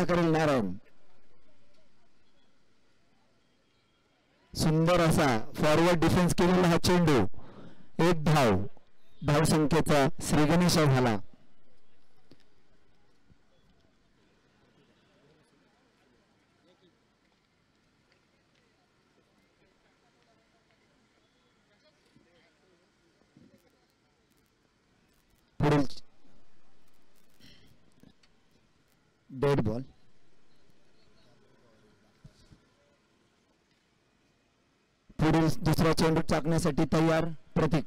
करेल नारायण. सुंदर असा फॉरवर्ड डिफेन्स केलेला हा चेंडू. एक धावसंख्येचा श्रीगणेश झाला. पुढील डेड बॉल. पुढील दुसरा चेंडू टाकण्यासाठी तयार प्रतीक.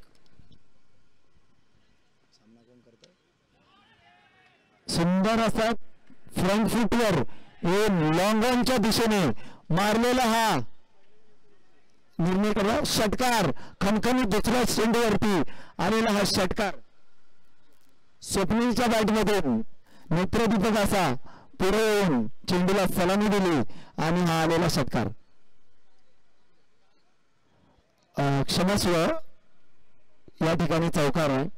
सुंदर असा फ्रंट फुटवर लॉंग ऑनच्या दिशेने मारलेला हा निर्णय करा षटकार. खणखणीत दुसऱ्या चेंडूवरती आलेला हा षटकार. स्वप्नीलच्या बॅटमधून नेत्रदीपक असा पुढे येऊन चेंडूला सलामी दिली आणि हा आलेला षटकार. क्षमस्व या ठिकाणी चौकार आहे.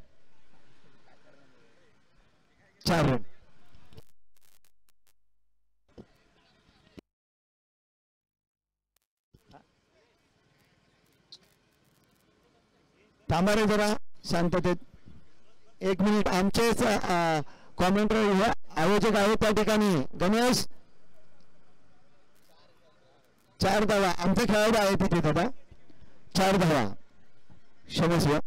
4 रन. थांबा रे जरा शांततेत 1 मिनिट. आमचे कॉमेंटर आयोजक आहेत त्या ठिकाणी. गणेश 4 धावा आमचे खेळाडू आहेत तिथे दादा. 4 धावा. क्षमस्व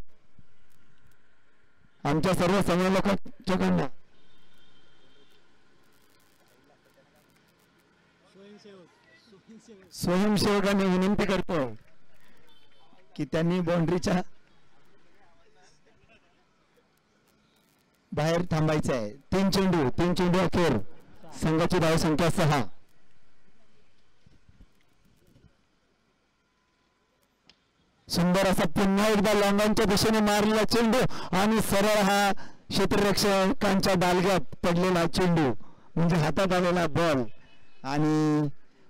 आमच्या सर्व संयोजकांना स्वयंसेवकांनी विनंती करतो की त्यांनी बाउंड्रीच्या बाहेर थांबायचं आहे. 3 चेंडू अखेर. संघाची धावसंख्या 6. सुंदर असा पुन्हा एकदा लॉंगांच्या दिशेने मारलेला चेंडू आणि सरळ हा क्षेत्ररक्षकांच्या डालग्यात पडलेला चेंडू म्हणजे हातात आलेला बॉल. आणि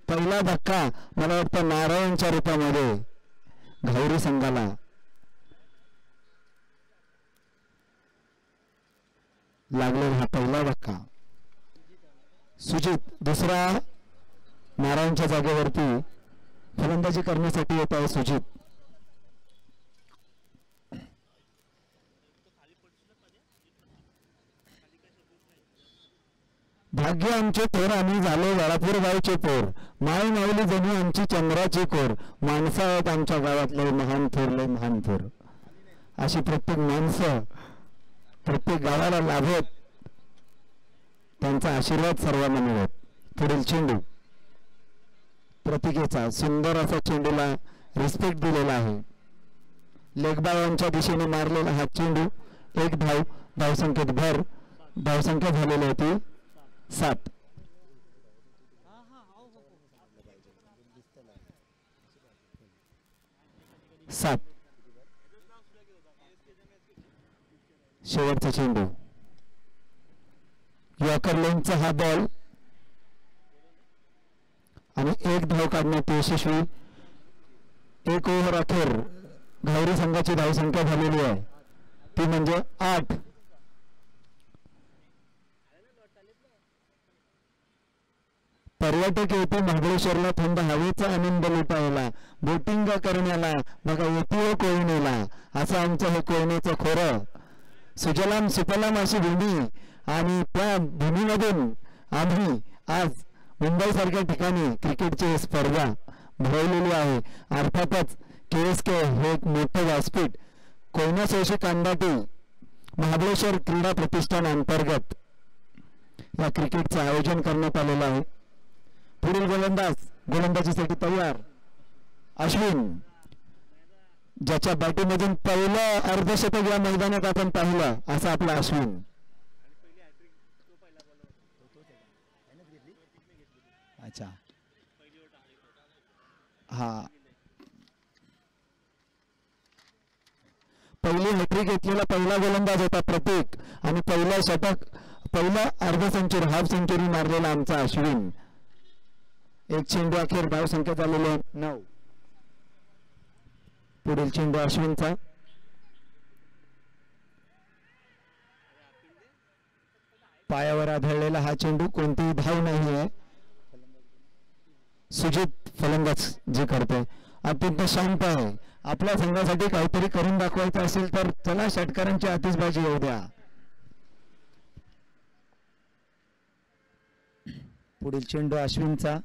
पहिला धक्का मला वाटतं नारायणच्या रूपामध्ये घावरी संघाला लागलेला हा पहिला धक्का. सुजित दुसरा नारायणच्या जागेवरती फलंदाजी करण्यासाठी येत आहे. सुजित भाग्य आमचे थोर आम्ही झालो वडापूर गावचे पोर. माय माऊली जणू आमची चंद्राची कोर. माणसं आहेत आमच्या गावातले महान थोर. अशी प्रत्येक माणसं प्रत्येक गावाला लाभत त्यांचा आशीर्वाद सर्वांना मिळत. पुढील चेंडू प्रतीकेचा. सुंदर असा चेंडूला रिस्पेक्ट दिलेला आहे. लेगबायांच्या दिशेने मारलेला हा चेंडू. 1 धावसंख्येत भर. धावसंख्या झालेली होती 7. शेवटचा चेंडू. यॉर्कर लेनचा हा बॉल आणि 1 धाव काढण्यात यशस्वी. 1 ओव्हर अखेर घावरी संघाची धावसंख्या झालेली आहे ती म्हणजे 8. पर्यटक येथे महाबळेश्वरला थंड हवेचा आनंद लुटायला बोटिंग करण्याला बघा येते कोयनेला. असं आमचं हे कोयनेचं खोरं. सुजलाम सुफलाम अशी भूमी आणि त्या भूमीमधून आम्ही आज मुंबई सारख्या ठिकाणी क्रिकेटची स्पर्धा भरवलेली आहे. अर्थातच KSK हे एक मोठं व्यासपीठ कोयना शोषी कांदाटी महाबळेश्वर क्रीडा प्रतिष्ठान अंतर्गत या क्रिकेटचं आयोजन करण्यात आलेलं आहे. पुढील गोलंदाजीसाठी तयार अश्विन. ज्याच्या बॅटिंगमधून पहिलं अर्धशतक या मैदानात आपण पाहिलं असं आपला अश्विन. अच्छा हा पहिली हॅट्रिक घेतलेला पहिला गोलंदाज होता प्रतीक आणि पहिला षटक पहिला अर्ध सेंचुरी हाफ सेंचुरी मारलेला आमचा अश्विन. 1 चेंडू अखेर धावसंख्या झालेली आहे 9. पुढील चेंडू अश्विनचा. पायावर आढळलेला हा चेंडू, कोणतीही धाव नाही आहे. सुजित फलंदाज जे करतोय अत्यंत शांत आहे. आपल्या संघासाठी काहीतरी करून दाखवायचं असेल तर चला षटकारांची आतिषबाजी येऊ द्या. पुढील चेंडू अश्विनचा,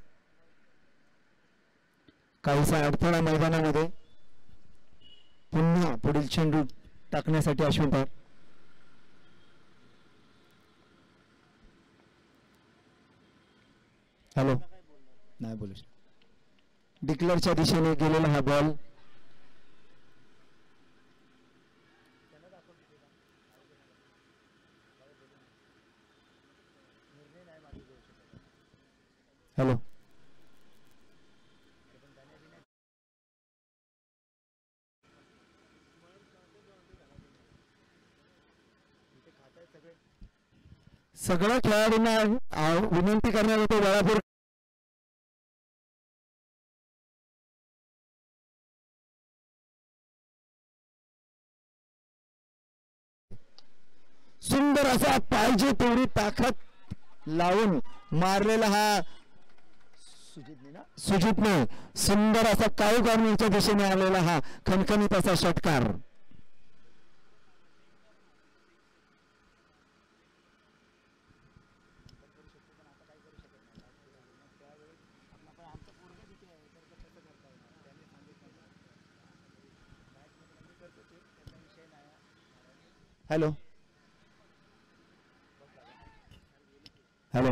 काहीसा अडथळा मैदानामध्ये. पुन्हा पुढील चेंडू टाकण्यासाठी अश्विन तयार. हॅलो, नाही बोलू. डिक्लेअरच्या दिशेने गेलेला हा बॉल. हॅलो, सगळ्या खेळाडूंना विनंती करण्यात येते वेळापूर्वी सुंदर असा पाहिजे तेवढी ताकद लावून मारलेला हा सुजितने सुंदर असा काळू कॉर्नरच्या दिशेने आलेला हा खणखणीत असा षटकार. हॅलो हॅलो,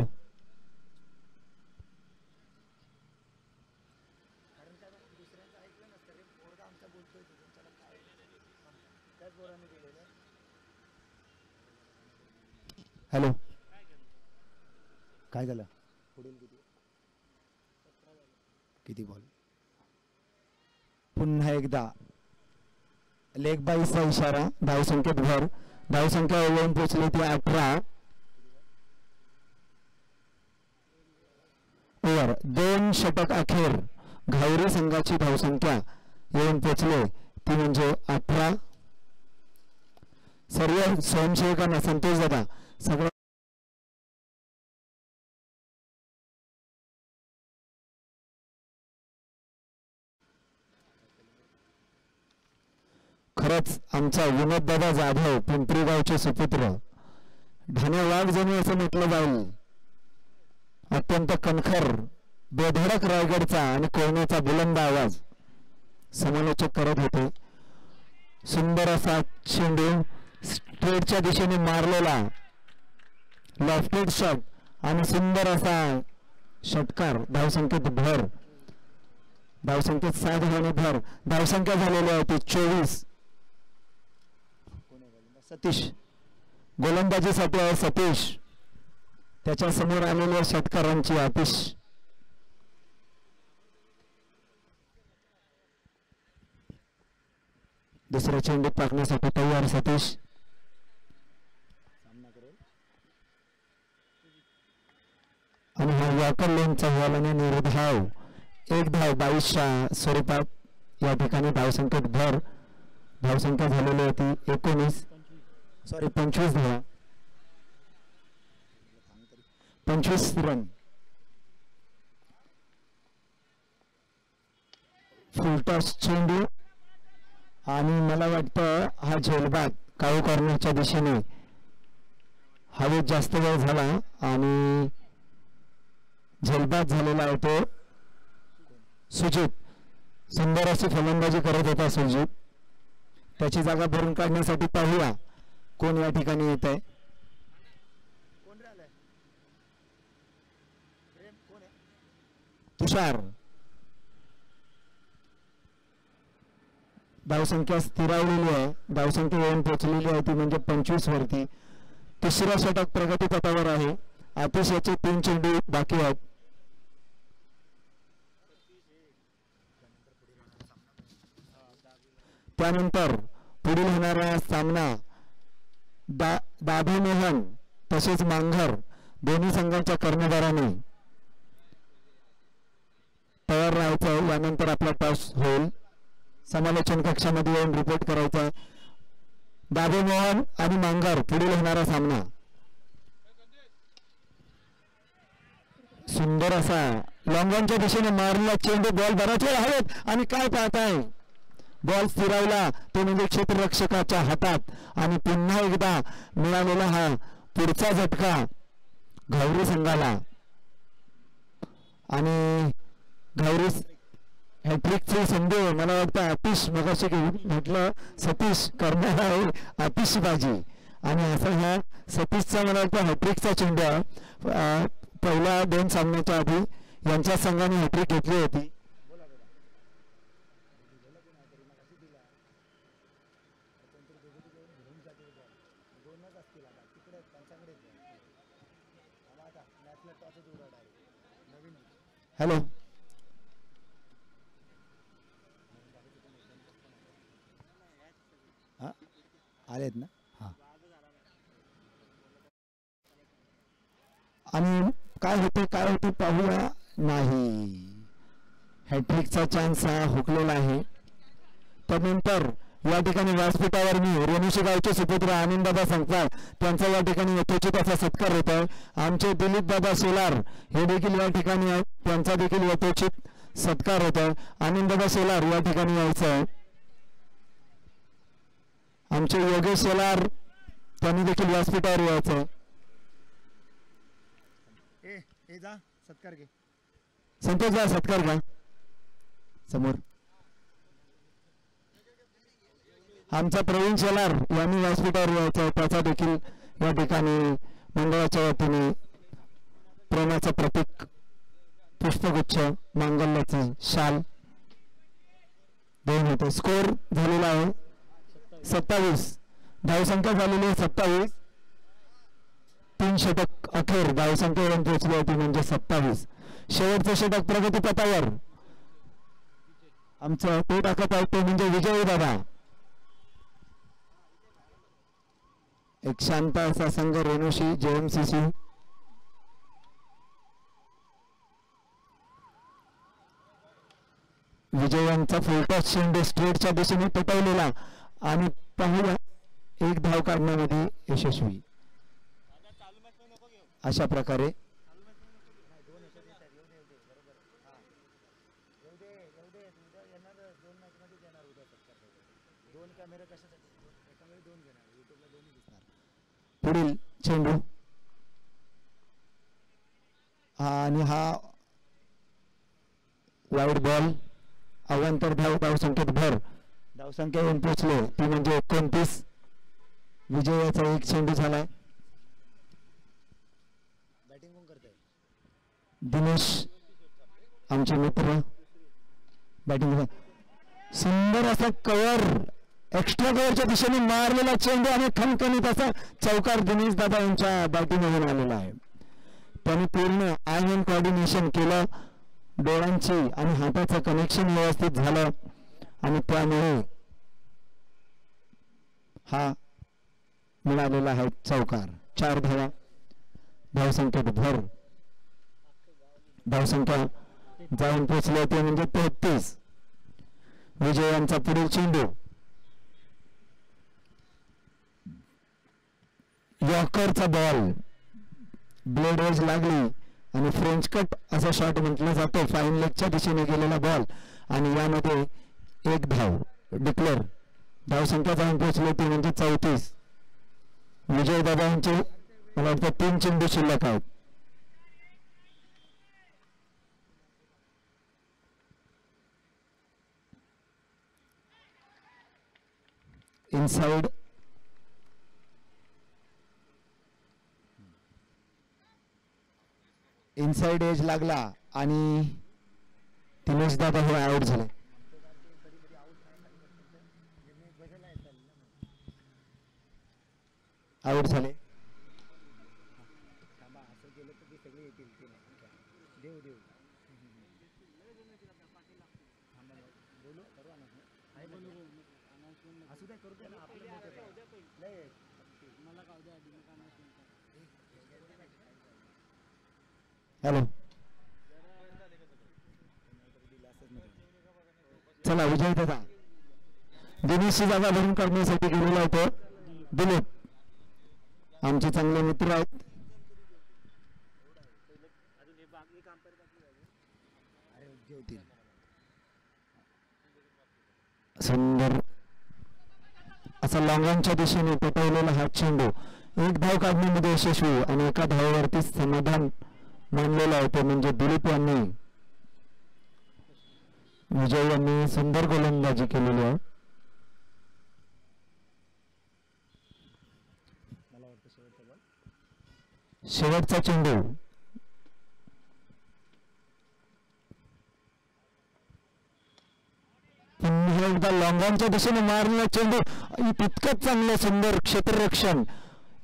हॅलो, काय झालं? किती बॉल? पुन्हा एकदा लेग बाईसचा इशारा. धावसंख्येत भर. धावसंख्या येऊन पोहोचली ती 18. ओव्हर 2 षटक अखेर घावरी संघाची धावसंख्या येऊन पोहोचले ती म्हणजे 18. सर्व स्वयंसेवकांना संतोष दादा सगळं खरंच आमचा विनोददादा जाधव पिंपरी गावचे सुपुत्र ढाणे वाघ जणू असं म्हटलं जाईल. अत्यंत कणखर बेधडक रायगडचा आणि कोयनेचा बुलंद आवाज समालोचक करत होते. सुंदर असा चेंडू स्ट्रेटच्या दिशेने मारलेला लॉफ्टेड शॉट आणि सुंदर असा षटकार. धावसंख्येत भर. धावसंख्येत 7 धावांनी भर. धावसंख्या झालेली आहे ती 24. सतीश गोलंदाजीसाठी आहे. सतीश त्याच्या समोर आलेल्या षटकारांची आतिश. दुसऱ्या चेंडू टाकण्यासाठी तयार सतीश. आणि हा वॉकर लेनचा बॉलने निर्धाव 1 धाव 22च्या स्वरूपात या ठिकाणी धावसंख्येत भर. धावसंख्या झालेली होती 25 धावा. 25 रन. फुलटॉस चेंडू आणि मला वाटतं हा झेलबाद काळू कॉर्नरच्या दिशेने हवेत जास्त वेळ झाला आणि झेलबाद झालेला आहे तो सुजित. सुंदर अशी फलंदाजी करत होता सुजित. त्याची जागा भरून काढण्यासाठी पाहूया कोण या ठिकाणी येत आहे. तुषार. धावसंख्या स्थिरावलेली आहे. धावसंख्या येऊन पोहोचलेली आहे ती म्हणजे 25 वरती. तिसरा षटक प्रगतीपथावर आहे. आतिश याचे 3 चेंडू बाकी आहेत. त्यानंतर पुढील होणारा सामना दाभी मोहन तसेच मांघर दोन्ही संघांच्या कर्णधारांनी तयार राहायचं. यानंतर आपला टॉस होईल. समालोचन कक्षामध्ये येऊन रिपोर्ट करायचा आहे. दाभी मोहन आणि मांघर पुढील होणारा सामना. सुंदर असा लॉंगॉनच्या दिशेने मारलेला चेंडू बॉल बराच वेळ हवेत आणि काय पाहताय बॉल स्थिरावला तो म्हणजे क्षेत्ररक्षकाच्या हातात आणि पुन्हा एकदा मिळालेला हा पुढचा झटका घावरी संघाला आणि घावरी हॅट्रिकची संधी मला वाटतं आतिश मगाशी म्हटलं सतीश करणार आहे आतिशबाजी आणि असा हा सतीशचा मला वाटतं हॅट्रिकचा चेंडू पहिल्या 2 सामन्याच्या आधी यांच्या संघाने हॅट्रिक घेतली होती. हॅलो आलेत ना हा आणि काय होते पाहूया. नाही हॅट्रिकचा चान्स हा हुकलेला आहे. त्यानंतर या ठिकाणी व्यासपीठावर मी रेणुशी गावचे सुपुत्र आनंददादा सांगतात त्यांचा या ठिकाणी यथोचित असा सत्कार होत आहे. आमचे दिलीप दादा सोलार हे देखील या ठिकाणी आहेत त्यांचा देखील यथोचित सत्कार होत आहे. आनंददादा सोलार या ठिकाणी यायचं आहे. आमचे योगेश सोलार त्यांनी देखील व्यासपीठावर यायचं आहे. सत्कार घे संतोष जा सत्कार घ्या समोर. आमचा प्रवीण सोलार यांनी व्यासपीठावर यायचं आहे त्याचा देखील या ठिकाणी मंडळाच्या वतीने प्रेमाचं प्रतीक पुष्पगुच्छ मांगल्याची शाल देऊन होते. स्कोर झालेला आहे 27 धावसंख्या झालेली आहे 27. 3 षटक अखेर धावसंख्येवरून पोहोचली होती म्हणजे 27. शेवटचं षटक प्रगतीपथावर आमचं तो टाकत आहे तो म्हणजे विजयी दादा. एक शांत असा संघ रेणुशी JMCC विजयांचा फुलटॉस चेंडू स्ट्रेटच्या दिशेने पटवलेला आणि पाहूया 1 धाव काढण्यामध्ये यशस्वी. अशा प्रकारे पुढील चेंडू आणि हा वाईड बॉल अवांतर धावसंख्येत भर धावसंख्या येऊन पोहोचले ती म्हणजे 29. विजयाचा 1 चेंडू झालाय. बॅटिंग कोण करतोय दिनेश आमचे मित्र बॅटिंग सुंदर असा कव्हर एक्स्ट्रा कव्हरच्या दिशेने मारलेला चेंडू आणि खणखणीत असा चौकार दिनेश दादा यांच्या बॅटिंगमधून आलेला आहे. त्यांनी पूर्ण आय हँड कोऑर्डिनेशन केलं डोळ्यांची आणि हाताचं कनेक्शन व्यवस्थित झालं आणि त्यामुळे हा मिळालेला आहे चौकार. 4 धावा धावसंख्येत भर धावसंख्या जाऊन पोहोचली होती म्हणजे 33. विजयांचा पुढील चेंडू यॉर्करचा बॉल ब्लेड एज लागली आणि फ्रेंच कट असा शॉट म्हटला जातो. फाईन लेगच्या दिशेने गेलेला बॉल आणि यामध्ये 1 धाव डिक्लेअर धावसंख्या जाऊन पोहोचली ती म्हणजे 34. विजय दादा यांचे मला वाटतं 3 चेंडू शिल्लक आहेत. इनसाइड एज लागला आणि दिनेश दादा हे आउट झाले. आउट झाले. हॅलो चला विजय दादा दिनेशची जागा भरून काढण्यासाठी गेलेला होतो. दिलीप आमचे चांगले मित्र आहेत. सुंदर असा लॉंगॉनच्या दिशेने पटवलेला हा चेंडू एक धाव काढण्यामध्ये यशस्वी आणि एका धावावरती समाधान मानलेलं आहे ते म्हणजे दिलीप यांनी. विजय यांनी सुंदर गोलंदाजी केलेली आहे. शेवटचा चेंडू पुन्हा एकदा लॉंगॉनच्या दिशेने मारलेला चेंडू तितकंच चांगलं सुंदर क्षेत्ररक्षण.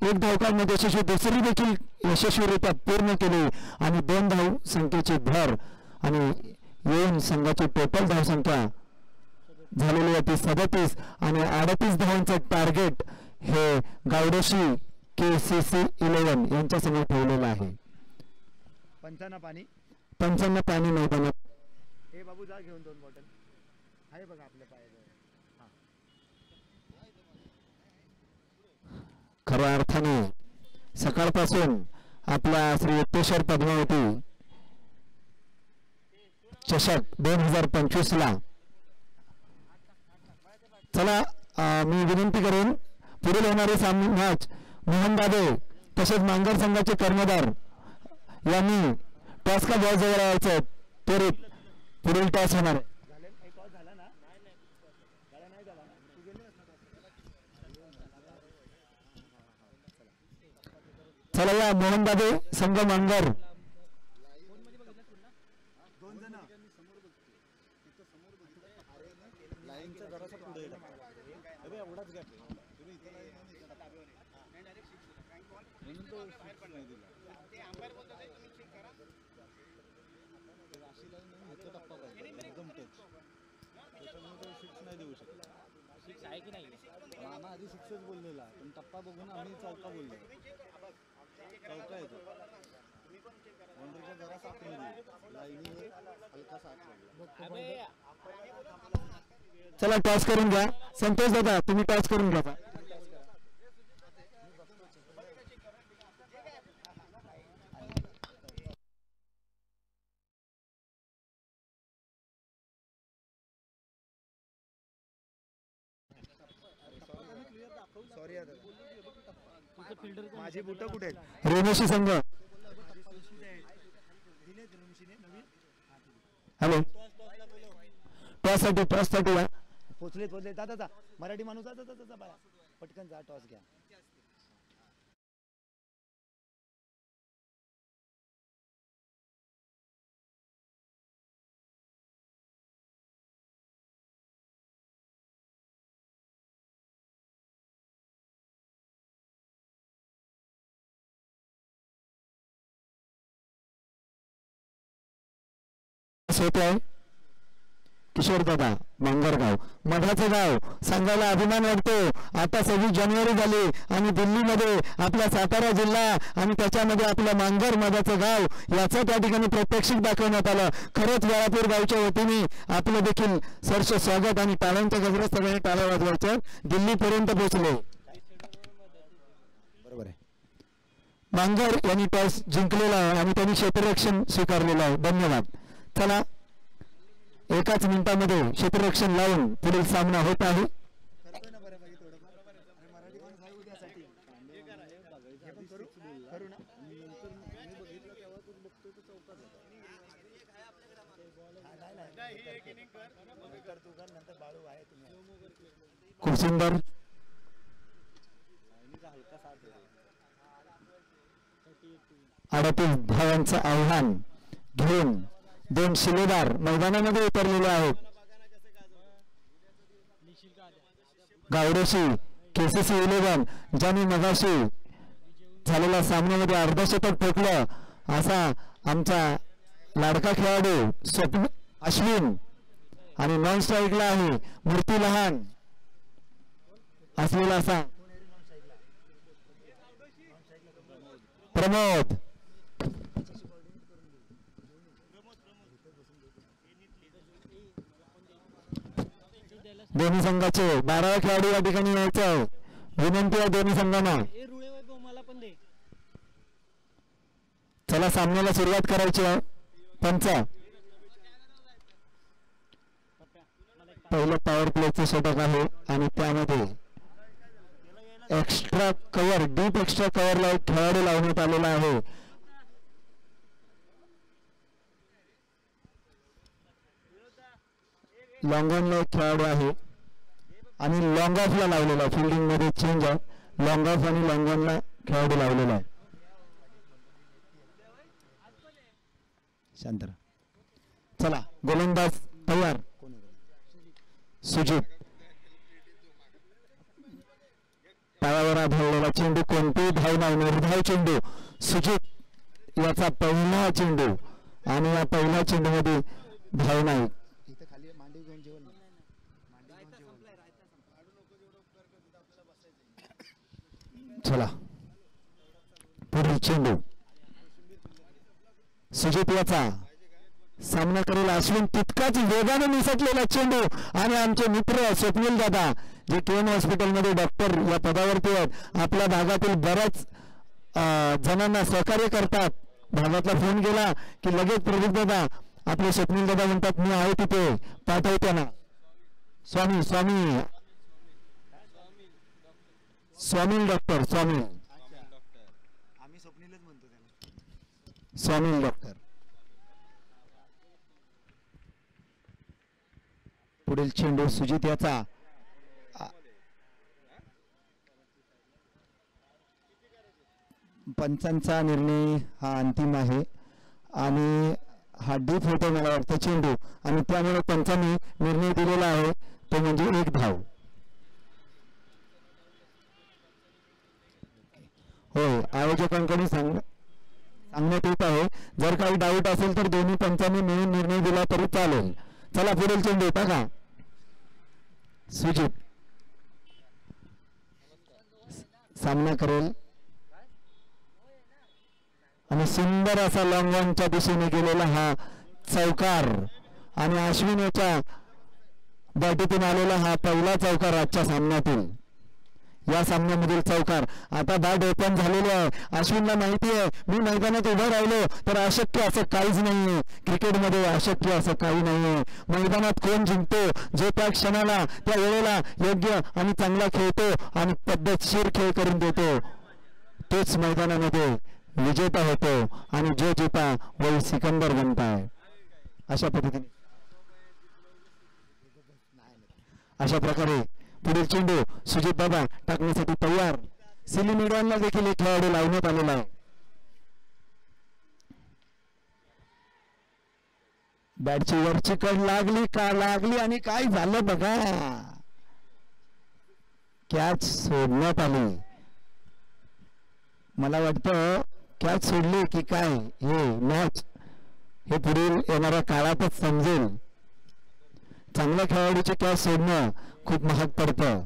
एक धाव काढण्यात यशस्वी, दुसरी देखील यशस्वीरित्या पूर्ण केली आणि 2 धाव संख्येची भर आणि येऊन संघाची टोटल धावसंख्या झालेली आहे 37 आणि 38 धावांचं टार्गेट हे गावडोशी KCC 11 यांच्या समोर ठेवलेलं आहे. 55 पाणी मैदानात. हे बाबू जा घेऊन 2 बॉटल आहे बघा आपल्या पायाजवळ. खऱ्या अर्थाने सकाळपासून आपल्या श्री युक्तेश्वर पद्मावती चषक 2025 ला चला मी विनंती करेन पुढील होणारे सामने मॅच मोहन दादे तसेच मांगर संघाचे कर्णधार यांनी टॉस का बॉल जवळ यायचं त्वरित पुढील टॉस होणार आहे. चला या मोहन दादे संघ मांगर आधी 6च बोललेला पण टप्पा बघून आम्ही चौका बोललो. चौका येतो जरा लाईनीवर हलका साथ. चला टॉस करून घ्या. संतोष दादा तुम्ही टॉस करून घ्या. माझे बुट कुठे आहेत? रेमेशी संघ. हॅलो टॉस साठी पोचले जा मराठी माणूस जा पटकन जा टॉस घ्या. होत आहे. किशोर दादा मांगरगाव मधाचं गाव सांगायला अभिमान वाटतो. आता 26 जानेवारी झाली आणि दिल्लीमध्ये आपला सातारा जिल्हा आणि त्याच्यामध्ये आपलं मांगर मधाचं गाव याचं त्या ठिकाणी प्रात्यक्षिक दाखवण्यात आलं. खरंच वेळापूर गावच्या वतीने आपलं देखील सरस स्वागत आणि टाळ्यांच्या गजरात सगळ्यांनी टाळ्या वाजवायच्या. दिल्लीपर्यंत पोहोचले. बरोबर आहे. मांगर यांनी टॉस जिंकलेला आहे आणि त्यांनी क्षेत्ररक्षण स्वीकारलेलं आहे. धन्यवाद. चला एकाच मिनिटामध्ये क्षेत्ररक्षण लावून पुढील सामना होत आहे. खूप सुंदर 38 धावांचं आव्हान घेऊन 2 शिलेदार मैदानामध्ये उतरलेले आहेत. गावडोशी KCC 11 ज्यांनी मगाशी झालेल्या सामन्यामध्ये अर्धशतक ठोकलं असा आमचा लाडका खेळाडू स्वप्न अश्विन आणि नॉन स्ट्राईकला आहे मूर्ती लहान असलेला असा प्रमोद. दोन्ही संघाचे 12 खेळाडू या ठिकाणी यायचे आहे. विनंती आहे दोन्ही संघांना. चला सामन्याला सुरुवात करायची आहे. पंच पहिलं पॉवर प्लेचं षटक आहे आणि त्यामध्ये एक्स्ट्रा कव्हर डीप एक्स्ट्रा कव्हरला एक खेळाडू लावण्यात आलेला आहे. लॉंग ऑनला एक खेळाडू आहे आणि लॉंग ऑफला लावलेला फिल्डिंग मध्ये चेंज आहे. लॉंग ऑफ आणि लॉंग ऑनला खेळाडू लावलेला आहे. शांत चला गोलंदाज तयार. सुजित पायावर आढळलेला चेंडू कोणतेही धाव नाही निर्धाव चेंडू. सुजित याचा पहिला चेंडू आणि या पहिल्या चेंडूमध्ये धाव नाही. चला पुढील चेंडू सुजित याचा सामना करेल अश्विन. तितकाच वेगाने निसटलेला चेंडू आणि आमचे मित्र स्वप्नील दादा जे केएम हॉस्पिटलमध्ये डॉक्टर या पदावरती आहेत आपल्या भागातील बऱ्याच जणांना सहकार्य करतात. भागातला फोन गेला की लगेच प्रदीप दादा आपले स्वप्नील दादा म्हणतात मी आहे तिथे पाठवते ना. Swami Swami Swami doctor Swami Swami doctor. पुढील चेंडू सुजित याचा पंचांचा निर्णय हा अंतिम आहे आणि हा डीप होतो मला वाटतं चेंडू आणि त्यामुळे पंचांनी निर्णय दिलेला आहे तो म्हणजे एक धाव. होय आयोजकांकडून सांगण्यात येत आहे जर काही डाऊट असेल तर दोन्ही पंचांनी मिळून निर्णय दिला तरी चालेल. चला पुढील चेंडू बघा सुजित सामना करेल आणि सुंदर असा लॉंग ऑनच्या दिशेने गेलेला हा चौकार आणि अश्विन याच्या बॅटीतून आलेला हा पहिला चौकार आजच्या सामन्यातील. या सामन्यामधील चौकार. आता बॅट ओपन झालेले आहे. अश्विनला माहिती आहे मी मैदानात उभं राहिलो तर अशक्य असं काहीच नाहीये. क्रिकेटमध्ये अशक्य असं काही नाहीये. मैदानात कोण जिंकतो जो त्या क्षणाला त्या वेळेला योग्य आणि चांगला खेळतो आणि पद्धतशीर खेळ करून देतो तोच मैदानामध्ये विजेता होतो आणि जो जिता वही सिकंदर बनताय. अशा पद्धतीने अशा प्रकारे पुढील चेंडू सुजित दादा टाकण्यासाठी तयार. सिली मीडियाला देखील एक खेळाडू लावण्यात आलेला आहे. बॅटची वरची कड लागली का लागली आणि काय झालं बघा कॅच सोडण्यात आली. मला वाटतं कॅच सोडली की काय हे मॅच हे पुढील येणाऱ्या काळातच समजेल. चांगल्या खेळाडूचे कॅच सोडणं खूप महाग पडतं.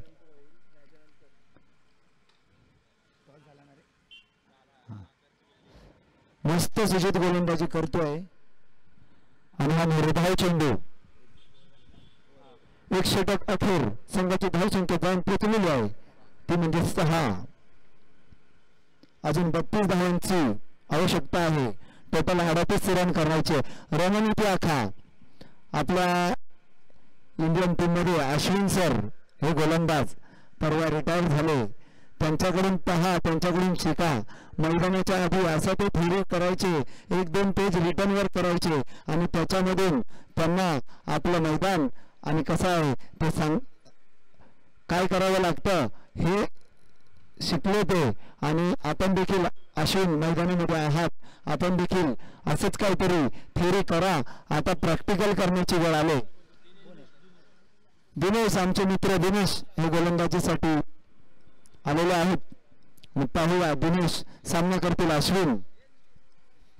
मस्त सुजित गोलंदाजी करतोय आणि हा निर्धाव चेंडू. एक षटक अखेर संघाची धावसंख्या जाऊन पोचलेली आहे ती म्हणजे 6. अजून 32 धावांची आवश्यकता आहे. टोटल 38 रन करायचे. रणनीती आखा आपल्या इंडियन टीम मध्ये अश्विन सर हे गोलंदाज परवा रिटायर झाले. त्यांच्याकडून पहा त्यांच्याकडून शिका. मैदानाच्या आधी असं ते थेरी करायचे 1-2 पेज रिटर्न वर करायचे आणि त्याच्यामधून त्यांना आपलं मैदान आणि कसं आहे ते काय करावं लागतं हे शिकले ते. आणि आपण देखील अश्विन मैदानामध्ये आहात आपण देखील असंच काहीतरी थेरी करा. आता प्रॅक्टिकल करण्याची वेळ आले. दिनेश आमचे मित्र दिनेश हे गोलंदाजीसाठी आलेले आहेत. पाहूया दिनेश सामना करतील अश्विन.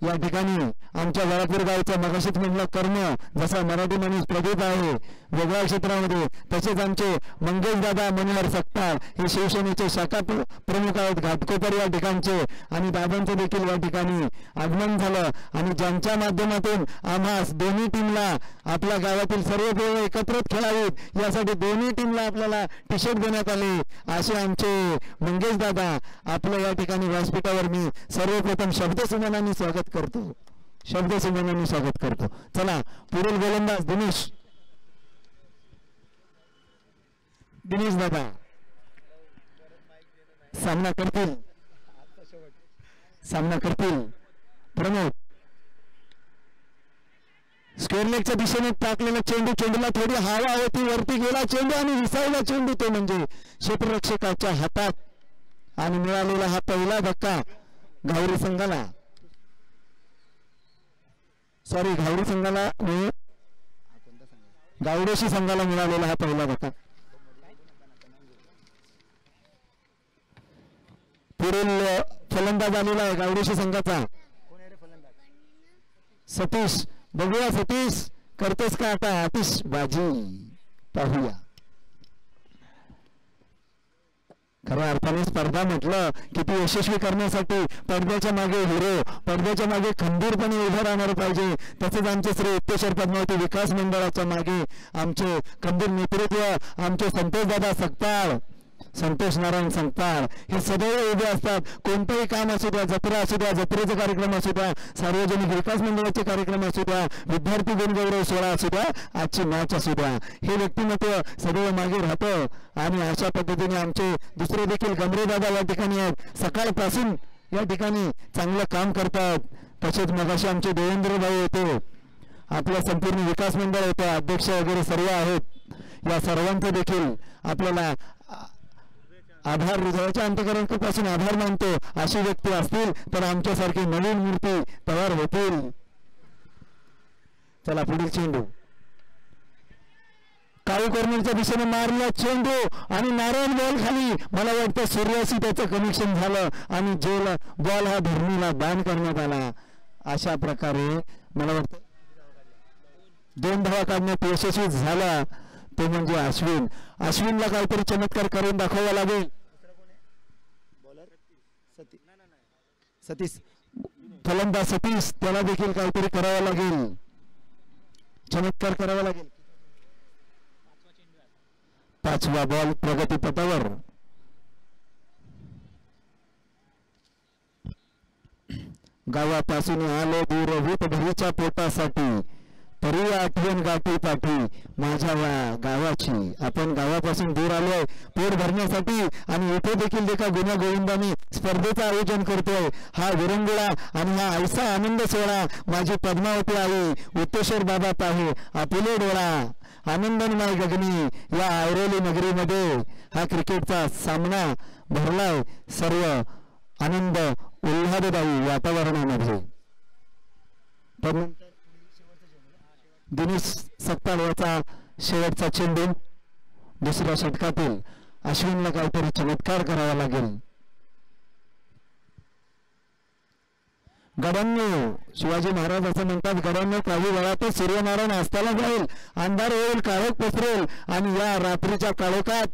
या ठिकाणी आमच्या वरापूर गावचा मगाशीच म्हणलं कर्ण जसा मराठी माणूस प्रदीप आहे वेगळ्या क्षेत्रामध्ये तसेच आमचे मंगेश दादा मनोहर सत्तार हे शिवसेनेचे शाखा प्रमुख आहेत घाटकोपर या ठिकाणचे आणि दादांचं देखील या ठिकाणी आगमन झालं. आणि ज्यांच्या माध्यमातून आम्हास दोन्ही टीमला आपल्या गावातील सर्व पोरं एकत्रित खेळावीत यासाठी दोन्ही टीमला आपल्याला टी शर्ट देण्यात आले. असे आमचे मंगेश दादा आपलं या ठिकाणी व्यासपीठावर मी सर्वप्रथम शब्दसुमनाने स्वागत करतो. शब्दसंबंधाने स्वागत करतो. चला पुढील गोलंदाज दिनेश दादा सामना करतील. प्रमोद स्क्वेअर लेगच्या दिशेने टाकलेला चेंडूला थोडी हवा होती, वरती गेला चेंडू आणि विसावला चेंडू तो म्हणजे क्षेत्ररक्षकाच्या हातात. आणि मिळालेला हा पहिला धक्का घावरी संघाला गावडेशी संघाला मिळालेला हा पहिला धक्का. पुढील फलंदाज आलेला आहे गावडेशी संघाचा सतीश. बघूया सतीश करतोस का आता आतिषबाजी, पाहूया. खऱ्या अर्थाने स्पर्धा म्हटलं की ती यशस्वी करण्यासाठी पडद्याच्या मागे हिरो, पडद्याच्या मागे खंबीरपणे उभं राहणार पाहिजे. तसेच आमचे श्री उत्तेश्वर पद्मावती विकास मंडळाच्या मागे आमचे खंबीर नेतृत्व, आमचे संतोष नारायण संकपाळ हे सदैव उभे असतात. कोणतेही काम असू द्या, जत्रा असू द्या, जत्रेचे कार्यक्रम असू द्या, सार्वजनिक विकास मंडळाचे कार्यक्रम असू द्या, विद्यार्थी गुणगौरव सोहळा असू द्या, आजची मॅच असू द्या, हे व्यक्तिमत्व सदैव मागे राहतं. आणि अशा पद्धतीने आमचे दुसरे देखील गमरेदादा या ठिकाणी आहेत, सकाळपासून या ठिकाणी चांगलं काम करतात. तसेच मगाशी आमचे देवेंद्र भाऊ होते, आपलं संपूर्ण विकास मंडळ होतं, अध्यक्ष वगैरे सर्व आहेत. या सर्वांचं देखील आपल्याला आभार, हृदयाच्या अंतःकरणापासून आभार मानतो. अशी व्यक्ती असतील तर आमच्यासारखी नवीन मूर्ती तयार होतील. चला पुढील चेंडू काळू कॉर्नरच्या दिशेने मारला चेंडू आणि नारायण बॉल खाली. मला वाटतं सूर्याशी त्याचं कनेक्शन झालं आणि बॉल हा धरणीला दान करण्यात आला. अशा प्रकारे मला वाटतं 2 धावा काढण्यात यशस्वी झाला तो म्हणजे अश्विनला काहीतरी चमत्कार करून दाखवावा लागेल. सतीश फलंदाज सतीश, त्याला देखील काहीतरी करावं लागेल, चमत्कार करावा लागेल. 5वा बॉल प्रगतीपथावर. गावापासून आलो दूर भूत भरीच्या पोटासाठी, तरी आठवण गाठी पाठी माझ्या गावाची. आपण गावापासून दूर आलोय पोट भरण्यासाठी आणि इथे देखील देखा गुन्हा गोविंदाने स्पर्धेचं आयोजन करतोय. हा विरंगुळा आणि हा ऐसा आनंद सोहळा माझी पद्मावती आई उत्तेश्वर बाबा पाहे आपुले डोळा आनंदमय गगनी या ऐरोली नगरीमध्ये हा क्रिकेटचा सामना भरलाय सर्व आनंद उल्हाददायी वातावरणामध्ये. दिनेश सकपाळ याचा शेवटचा चेंडू दुसऱ्या षटकातील. अश्विनला काहीतरी चमत्कार करावा लागेल. गडांनो, शिवाजी महाराज असं म्हणतात, गडांनो काही वेळातच सूर्यनारायण अस्ताला जाईल, अंधार होईल, काळोख पसरेल आणि या रात्रीच्या काळोखात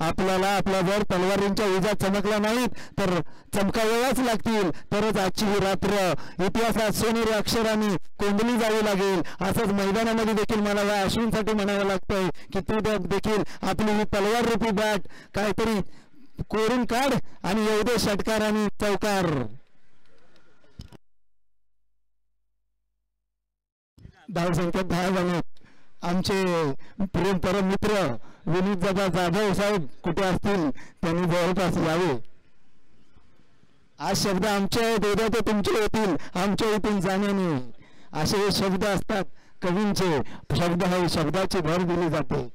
आपल्याला आपल्या जर तलवारींच्या उजा चमकल्या नाहीत तर चमकाव्याच लागतील, तरच आजची ही रात्र इतिहासात सोनेरी अक्षरांनी कोंडली जावी लागेल. असंच मैदानामध्ये देखील मला या अश्विनसाठी म्हणावं लागतंय की तू देखील आपली ही तलवार रूपी बॅट काहीतरी कोरून काढ आणि येऊ दे षटकार आणि चौकार. धावसंख्या 10 झाले. आमचे प्रेम परम मित्र विनीत दादा जाधव साहेब कुठे असतील त्यांनी जवळपास यावे. आज शब्द आमचे आहेत, उद्या ते तुमचे होतील आमच्या इथून जाण्याने. असे हे शब्द असतात कवींचे. शब्द आहे, शब्दाची भर दिली जाते.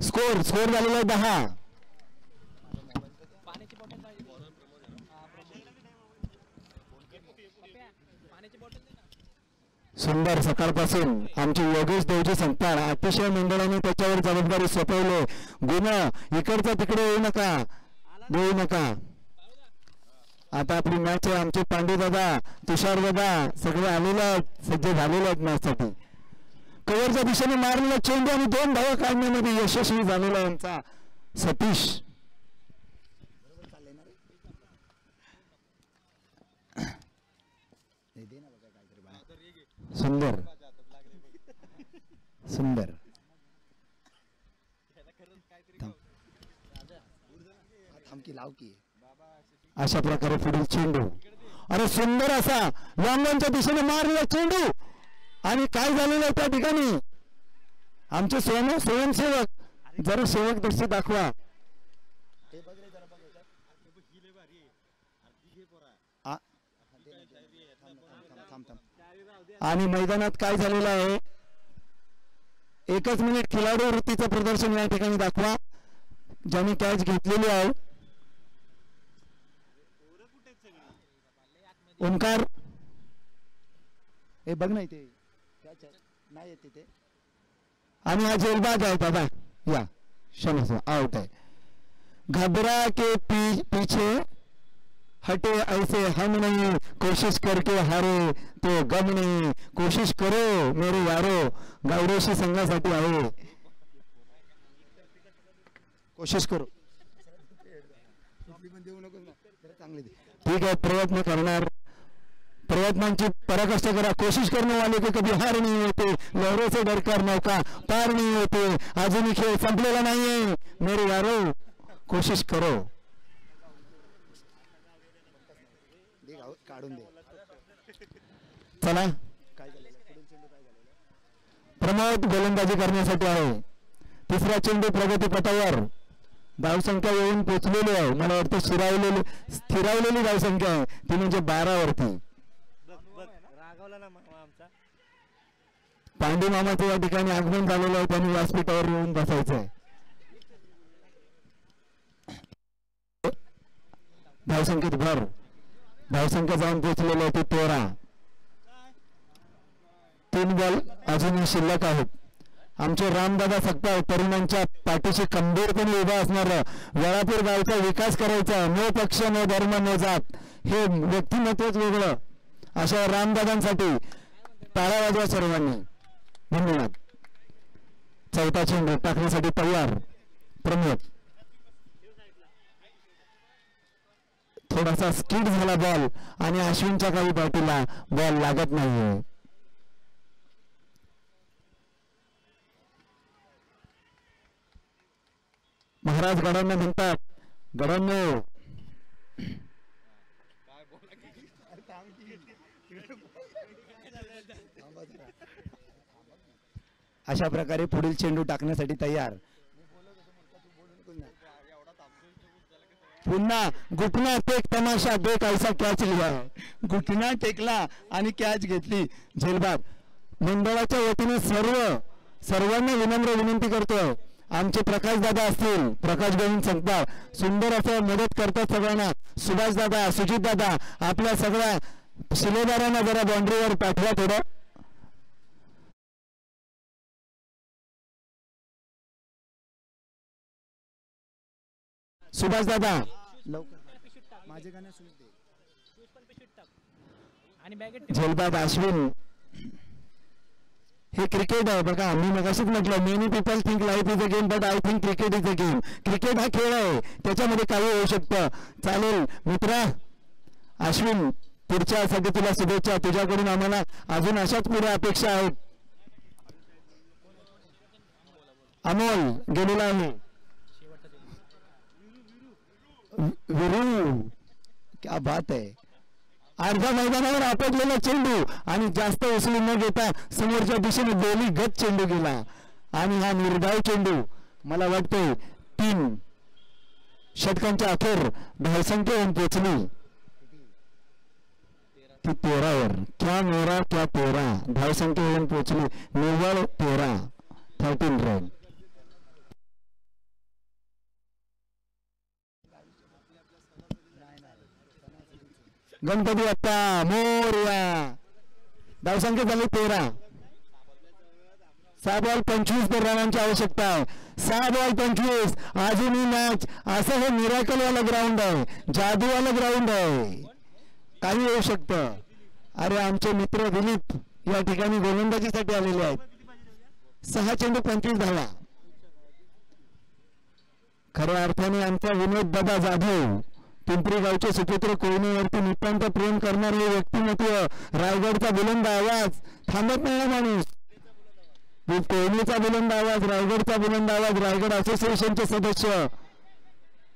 स्कोर झालेला आहे 10. सुंदर सकाळपासून आमचे योगेश देवजी संकपाळ अतिशय मंडळाने त्याच्यावर जबाबदारी सोपवले. गुन्हा इकडचा तिकडे देऊ नका. आता आपली मॅच आहे. आमचे पांडे दादा, तुषार दादा सगळे आलेले आहेत, सज्ज झालेले आहेत मॅचसाठी. कव्हरच्या दिशेने मारलेला चेंडू आणि 2 धावा काढण्यामध्ये यशस्वी झालेला यांचा सतीश. सुंदर थांबकी लाव की अशा प्रकारे पुढील चेंडू, अरे सुंदर असा लॉंगॉनच्या दिशेने मारलेला चेंडू. आणि काय झालेलं आहे त्या ठिकाणी, आमचे स्वयंसेवक जरा सेवक दृष्टी दाखवा. आणि मैदानात काय झालेलं आहे, एकच मिनिट खिलाडू वृत्तीचं प्रदर्शन या ठिकाणी दाखवा ज्यांनी कॅच घेतलेली आहे. ओंकार हे बघ नाही ते नाही येते ते. आणि हा जेलबाज आहे दादा, या क्षमस्व आउट आहे. घबरा के पीछे हटे ऐसे हम नहीं, कोशिश करके हारे तो गम नहीं, कोशिश करो मेरे यारो. गावडेशी संघासाठी आहे, कोशिश करू. ठीक आहे, प्रयत्न करणार, प्रयत्नांची पराकाष्ठा करा. कोशिश करने वाले को कभी हार नहीं होते, लहरों से डरकर नौका पार नहीं होते. अजूनही खेळ संपलेला नाहीये मेरे यारो, कोशिश करो. काढून दे. चला, प्रमोद गोलंदाजी करण्यासाठी आहे. तिसरा चेंडू प्रगती पथावर, धावसंख्या येऊन पोचलेली आहे. मला वाटतं स्थिरावलेली धावसंख्या आहे ती म्हणजे 12 वरती. पांडू मामाचं या ठिकाणी आगमन झालेलं आहे, त्यांनी व्यासपीठावर येऊन बसायचं आहे. धावसंख्येत भर, धावसंख्या जाऊन पोहोचलेली आहे ती 13. 3 बॉल अजूनही शिल्लक आहेत. आमचे रामदादा सपकाळ तरुणांच्या पाठीशी खंबीरपणे उभा असणार, वेळापूर गावचा विकास करायचा, नो पक्ष नो धर्म नो जात, हे व्यक्तिमत्वच वेगळं. अशा रामदादांसाठी टाळ्या वाजवा सर्वांनी. धन्यवाद. चौथा चेंडू टाकण्यासाठी तयार प्रमोद. थोडासा स्किड झाला बॉल आणि अश्विनच्या काही बॅटीला बॉल लागत नाहीये. महाराज गडांना म्हणतात, गडांनो अशा प्रकारे पुढील चेंडू टाकण्यासाठी तयार. पुन्हा घुटना टेक तमाशा देख ऐसा कॅच लिहा. घुटना टेकला आणि कॅच घेतली. झेलबाग मंडळाच्या वतीने सर्वांना विनम्र विनंती करतोय, आमचे प्रकाश दादा असतील, प्रकाश गोविंद संकपाळ सुंदर असं मदत करतात सगळ्यांना. सुभाष दादा, सुजित दादा, आपल्या सगळ्या शिलेदारांना जरा बाउंड्रीवर पाठवा थोडं. सुभाष दादा माझे गाणे झेलबाद अश्विन. हे क्रिकेट आहे बघा, मी मगाशीच म्हटलं, many people think life is a game but I think cricket is a game. Cricket हा खेळ आहे, त्याच्यामध्ये काही होऊ शकतं. चालेल मित्रा अश्विन, पुढच्यासाठी तुला शुभेच्छा. तुझ्याकडून आम्हाला अजून अशाच पुढे अपेक्षा आहेत. अमोल गेलेला आहे. विरू, क्या बात आहे. अर्ध्या मैदानावर आपटलेला चेंडू आणि जास्त उचलून न घेता समोरच्या दिशेने दोन्ही गत चेंडू गेला. आणि हा निर्धाव चेंडू मला वाटतंय 3 षटकांच्या अखेर धावसंख्या होऊन पोचली ती 13 वर. क्या मेरा क्या 13 धावसंख्या होऊन पोचली निव्वळ 13 रन. गणपती बाप्पा मोरया. धावसंख्या झाली 13. 6 बॉल 25 रनांची आवश्यकता आहे. 6 बॉल 25. अजूनही मॅच. असं हे मिराकल वाला ग्राउंड आहे, जादूवाला ग्राउंड आहे, काही होऊ शकतं. अरे आमचे मित्र दिलीप या ठिकाणी गोलंदाजीसाठी आलेले आहेत. 6 चेंडू 25 धावा. खऱ्या अर्थाने आमचा विनोद दादा जाधव, पिंपरी गावचे सुपुत्र, कोयनेवरती नितांत प्रेम करणारे व्यक्तिमत्व, रायगडचा बुलंद आवाज, थांबत नाही माणूस. कोयनेचा बुलंद आवाज, रायगडचा बुलंद आवाज, रायगड असोसिएशनचे सदस्य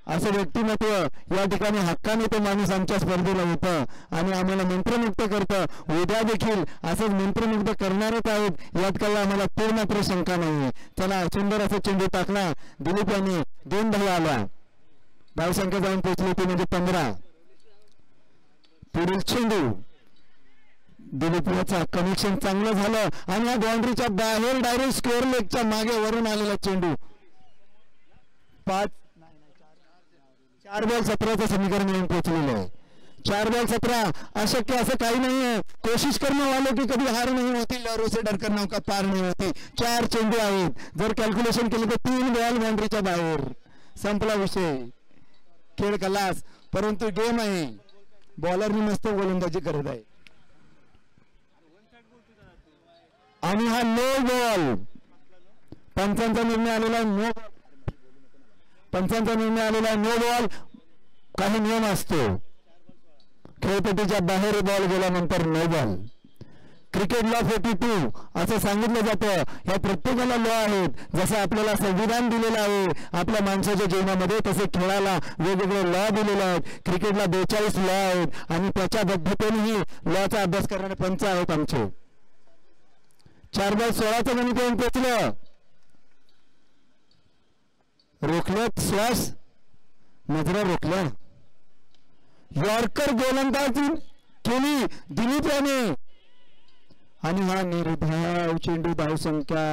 असं व्यक्तिमत्व या ठिकाणी हक्काने तो माणूस आमच्या स्पर्धेला येतं आणि आम्हाला मंत्रमुग्ध करतं. उद्या देखील असंच मंत्रमुग्ध करणारच आहेत यात काही आम्हाला पूर्णत्र शंका नाही. चला सुंदर असा चेंडू टाकला दिलीप यांनी 2 धावा आल्या. धावसंख्या जाऊन पोहोचली ती म्हणजे 15. पुढील चेंडू दिलीपचा कनेक्शन चांगलं झालं आणि या बाउंड्रीच्या बाहेर डायरेक्ट स्क्वेअर लेगच्या मागे वरून आलेला चेंडू. 4 बॉल 17चं समीकरण येऊन पोहोचलेलं आहे. 4 बॉल 17 अशक्य असं काही नाहीये. कोशिश करने वालों की कभी हार नहीं होती, लहरों से डरकर नौका पार नहीं होती. 4 चेंडू आहेत. जर कॅल्क्युलेशन केलं तर 3 बॉल बाउंड्रीच्या बाहेर. संपला विषय. खेळ खलास. परंतु गेम आहे. बॉलरनी मस्त गोलंदाजी करत आहे आणि हा नो बॉल. पंचांचा निर्णय आलेला नो. पंचांचा निर्णय आलेला नो बॉल. काही नियम असतो. खेळपट्टीच्या बाहेर बॉल गेल्यानंतर नो बॉल. क्रिकेट लॉ 42 असं सांगितलं जातं. ह्या प्रत्येकाला लॉ आहेत. जसं आपल्याला संविधान दिलेलं आहे आपल्या माणसाच्या जीवनामध्ये तसे खेळाला वेगवेगळे लॉ दिलेले आहेत. क्रिकेटला 42 लॉ आहेत आणि त्याच्या पद्धतीनेही लॉचा अभ्यास करणारे पंच आहेत आमचे. 4 बॉल 16चं गणित येऊन पोचलं. रोखलं श्वास. नजरा रोखल्या. यॉर्कर गोलंदाजी केली दिलीप याने आणि हा निर्धाव चेंडू. धावसंख्या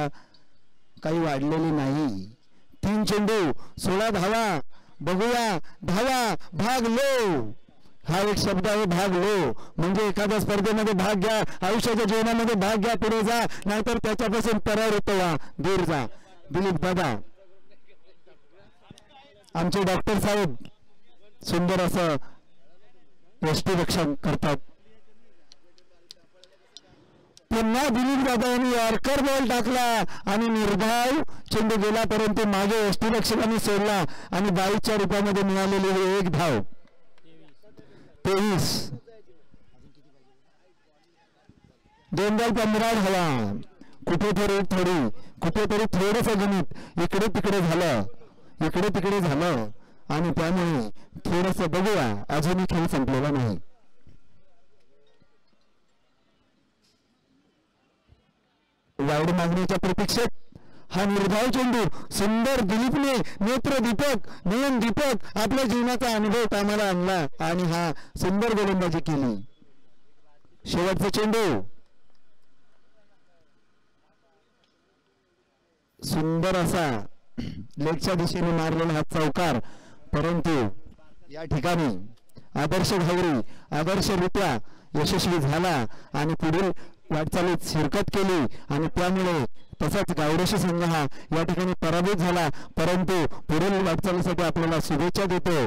काही वाढलेली नाही. 3 चेंडू 16 धावा. बघूया धावा. भाग लो हा एक शब्द आहे. भाग लो म्हणजे एखाद्या स्पर्धेमध्ये भाग घ्या. आयुष्याच्या जीवनामध्ये भाग घ्या. पुढे जा नाहीतर त्याच्यापासून परावृत्त व्हा. दूर जा. दिलीप दादा आमचे डॉक्टर साहेब सुंदर असं यष्टीरक्षण करतात. पुन्हा दिलीप दादा यांनी यॉर्कर बॉल टाकला आणि निर्धाव चेंडू गेला परंतु मागे यष्टीरक्षकांनी सोडला आणि 22च्या रूपामध्ये मिळालेली 1 धाव. 23. 2 बॉल 15 धावा. कुठेतरी थोडंसं गणित इकडे तिकडे झालं आणि त्यामुळे थोडंसं बघूया. अजूनही खेळ संपलेला नाही. वाईड मागणीच्या प्रतीक्षेत हा निर्धाव चेंडू सुंदर दिलीपने नयन दीपक आपल्या जीवनाचा अनुभव कामाला आणला आणि हा सुंदर गोलंदाजी केली. शेवटचा चेंडू सुंदर असा लेगच्या दिशेने मारलेला हा चौकार. परंतु या ठिकाणी आदर्शरित्या यशस्वी झाला आणि पुढील वाटचालीत शिरकत केली आणि त्यामुळे तसाच गावडेशी संघ हा या ठिकाणी पराभूत झाला. परंतु पुढील वाटचालीसाठी आपल्याला शुभेच्छा देतो.